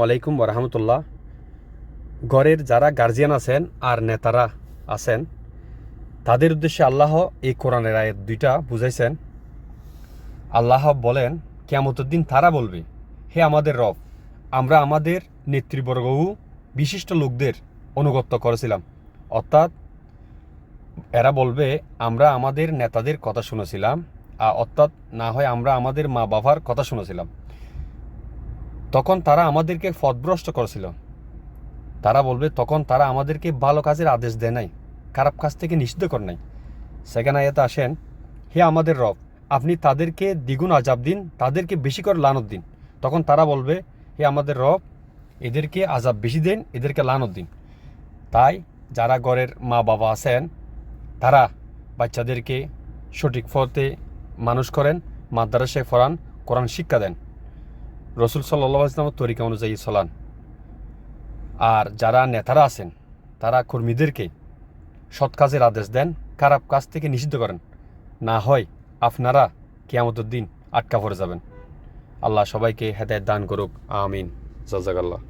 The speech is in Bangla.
ওয়ালাইকুম রহমতুল্লাহ। ঘরের যারা গার্জিয়ান আছেন আর নেতারা আছেন তাদের উদ্দেশ্যে আল্লাহ এই কোরআনের আয়াত দুইটা বুঝাইছেন। আল্লাহ বলেন, কিয়ামতের দিন তারা বলবে, হে আমাদের রব, আমরা আমাদের নেতৃবর্গ ও বিশিষ্ট লোকদের অনুগত্য করেছিলাম। অর্থাৎ এরা বলবে, আমরা আমাদের নেতাদের কথা শুনেছিলাম, অর্থাৎ না হয় আমরা আমাদের মা বাবার কথা শুনেছিলাম। তখন তারা আমাদেরকে পথভ্রষ্ট করেছিল। তারা বলবে, তখন তারা আমাদেরকে ভালো কাজের আদেশ দেয় নাই, খারাপ কাজ থেকে নিষিদ্ধ করে নাই। সেখানে আয়াতে আসেন, হে আমাদের রব, আপনি তাদেরকে দ্বিগুণ আযাব দিন, তাদেরকে বেশি করে লানত দিন। তখন তারা বলবে, হে আমাদের রব, এদেরকে আযাব বেশি দেন, এদেরকে লানত দিন। তাই যারা ঘরের মা বাবা আছেন তারা বাচ্চাদেরকে সঠিক পথে মানুষ করেন, মাদ্রাসায় পড়ান, কোরআন শিক্ষা দেন, রসুল সাল্লাল্লাহু আলাইহি ওয়াসাল্লামের তরিকা অনুযায়ী চলান। আর যারা নেতারা আছেন তারা কর্মীদেরকে সৎ কাজের আদেশ দেন, খারাপ কাজ থেকে নিষিদ্ধ করেন। না হয় আপনারা কিয়ামতের দিন আটকা পড়ে যাবেন। আল্লাহ সবাইকে হেদায়েত দান করুক। আমিন। জাযাকাল্লাহ।